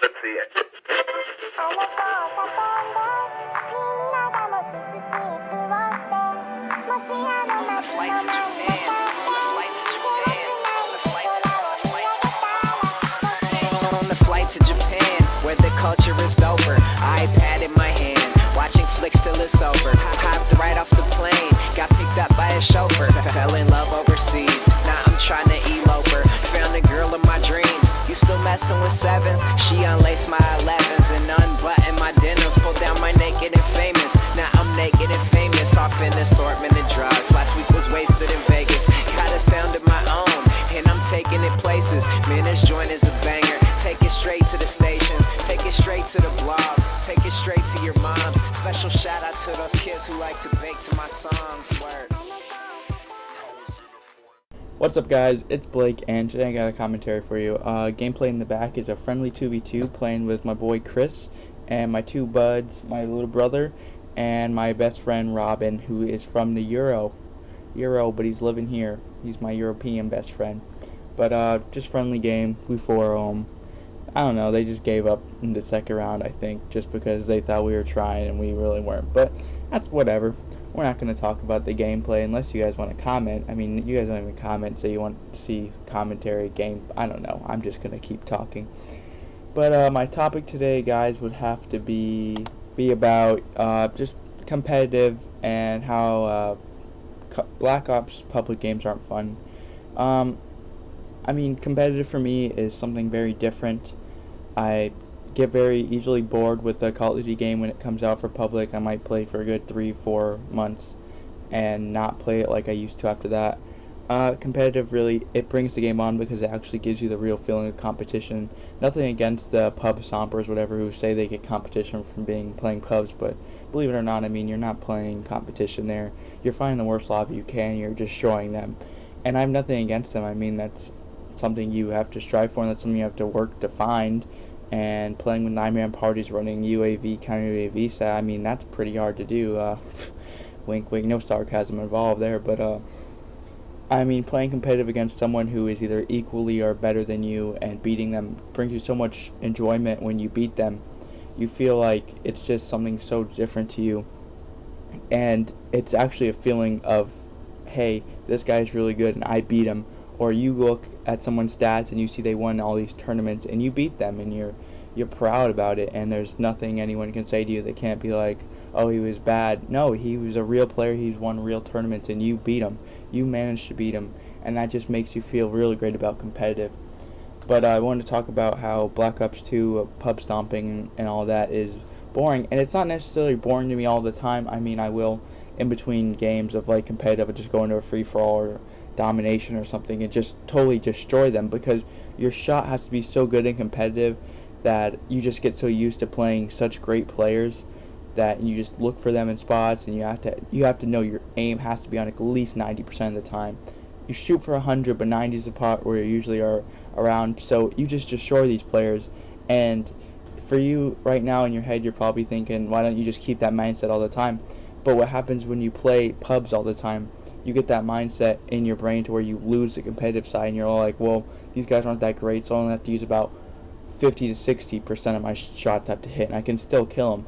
Let's see it. On the flight to Japan, where the culture is over. iPad in my hand, watching flicks till it's over. Hopped right off the plane, got picked up by a chauffeur. Fell in love overseas, now I'm trying to elope her. Found a girl of my dreams, you still messing with sevens? She unlaced my 11s and unbuttoned my denims. Pulled down my naked and famous, now I'm naked and famous. Off an assortment of drugs, last week was wasted in Vegas. Got a sound of my own, and I'm taking it places. Man, this joint is a banger. Take it straight to the stations, take it straight to the blogs, take it straight to your moms. Special shout out to those kids who like to bake to my songs. Word. What's up, guys? It's Blake, and today I got a commentary for you. Gameplay in the back is a friendly 2v2 playing with my boy Chris and my two buds, my little brother, and my best friend Robin, who is from the Euro, but he's living here. He's my European best friend. But just friendly game. We 4-0. I don't know, they just gave up in the second round, I think, just because they thought we were trying and we really weren't. But that's whatever. We're not going to talk about the gameplay unless you guys want to comment. I mean, you guys don't even comment, so you want to see commentary game. I don't know. I'm just going to keep talking. But my topic today, guys, would have to be about just competitive and how Black Ops public games aren't fun. I mean, competitive for me is something very different. I get very easily bored with the Call of Duty game when it comes out for public. I might play for a good 3-4 months and not play it like I used to after that. Competitive, really, it brings the game on because it actually gives you the real feeling of competition. Nothing against the pub stompers, whatever, who say they get competition from playing pubs, but believe it or not, I mean, you're not playing competition there. You're finding the worst lobby you can, you're destroying them. And I have nothing against them. I mean, that's something you have to strive for, and that's something you have to work to find. And playing with 9-man parties, running UAV, counter UAV stat, I mean, that's pretty hard to do. Wink, wink, no sarcasm involved there, but I mean, playing competitive against someone who is either equally or better than you and beating them brings you so much enjoyment when you beat them. You feel like it's just something so different to you, and it's actually a feeling of, hey, this guy's really good and I beat him. Or you look at someone's stats and you see they won all these tournaments and you beat them and you're proud about it, and there's nothing anyone can say to you that can't be like, oh, he was bad. No, he was a real player, he's won real tournaments, and you beat him. You managed to beat him, and that just makes you feel really great about competitive. But I wanted to talk about how Black Ops 2, pub stomping and all that is boring, and it's not necessarily boring to me all the time. I mean, I will in between games of like competitive, I just go into a free-for-all or domination or something and just totally destroy them, because your shot has to be so good and competitive that you just get so used to playing such great players that you just look for them in spots, and you have to know your aim has to be on at least 90% of the time. You shoot for 100, but 90 is the part where you usually are around, so you just destroy these players. And for you right now in your head, you're probably thinking, why don't you just keep that mindset all the time? But what happens when you play pubs all the time, you get that mindset in your brain to where you lose the competitive side, and you're all like, well, these guys aren't that great, so I only have to use about 50 to 60% of my shots I have to hit, and I can still kill them.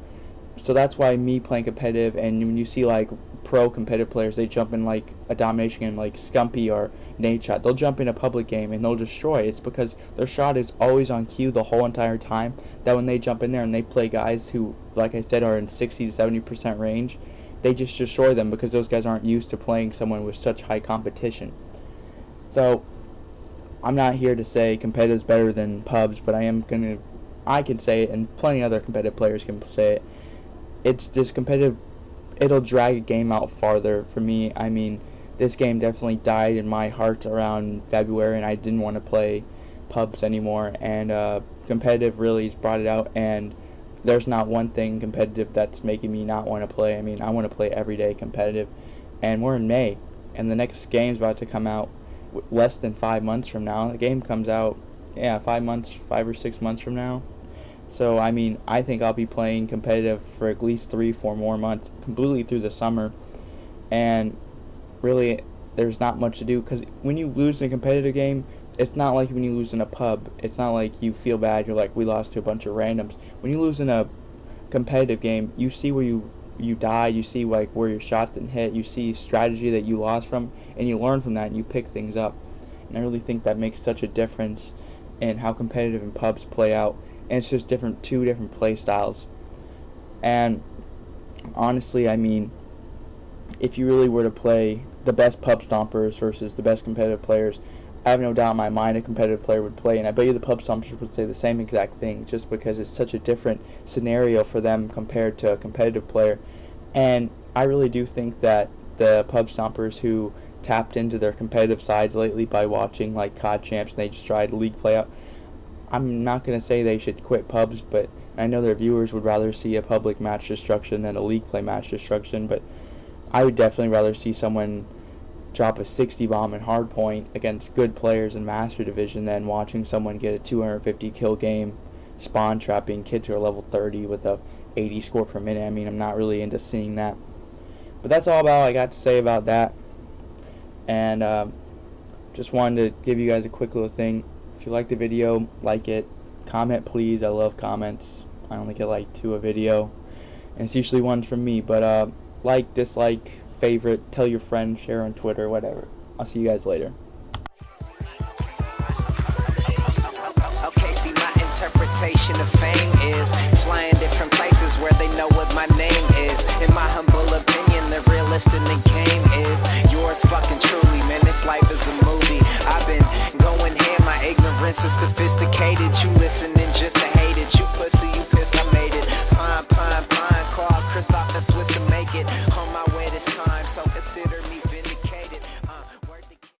So that's why me playing competitive, and when you see like pro competitive players, they jump in like a domination game like Scumpy or Nadeshot, they'll jump in a public game and they'll destroy. It's because their shot is always on cue the whole entire time, that when they jump in there and they play guys who, like I said, are in 60 to 70% range, they just destroy them because those guys aren't used to playing someone with such high competition. So I'm not here to say competitive is better than pubs, but I can say it, and plenty of other competitive players can say it. It's just competitive, it'll drag a game out farther for me. I mean, this game definitely died in my heart around February, and I didn't want to play pubs anymore, and competitive really has brought it out, and there's not one thing competitive that's making me not want to play. I mean, I want to play every day competitive, and we're in May, and the next game's about to come out less than 5 months from now. The game comes out, 5 or 6 months from now. So, I mean, I think I'll be playing competitive for at least 3-4 more months, completely through the summer, and really, there's not much to do, because when you lose in a competitive game, it's not like when you lose in a pub. It's not like you feel bad. You're like, we lost to a bunch of randoms. When you lose in a competitive game, you see where you die. You see like where your shots didn't hit. You see strategy that you lost from, and you learn from that and you pick things up. And I really think that makes such a difference in how competitive and pubs play out. And it's just two different play styles. And honestly, I mean, if you really were to play the best pub stompers versus the best competitive players, I have no doubt in my mind a competitive player would play, and I bet you the pub stompers would say the same exact thing, just because it's such a different scenario for them compared to a competitive player. And I really do think that the pub stompers who tapped into their competitive sides lately by watching like COD Champs and they just tried league play out, I'm not going to say they should quit pubs, but I know their viewers would rather see a public match destruction than a league play match destruction, but I would definitely rather see someone drop a 60 bomb in hardpoint against good players in Master Division than watching someone get a 250 kill game, spawn trapping kids who are level 30 with a 80 score per minute. I mean, I'm not really into seeing that. But that's all I got to say about that. And just wanted to give you guys a quick little thing. If you like the video, like it. Comment, please. I love comments. I only get like 2 a video, and it's usually one from me. But like, dislike, favorite, tell your friends, share on Twitter, whatever. I'll see you guys later. Okay, see, my interpretation of fame is flying different places where they know what my name is. In my humble opinion, the realest in the game is yours fucking truly, man. This life is a movie. I've been going ham, my ignorance is sophisticated. You listening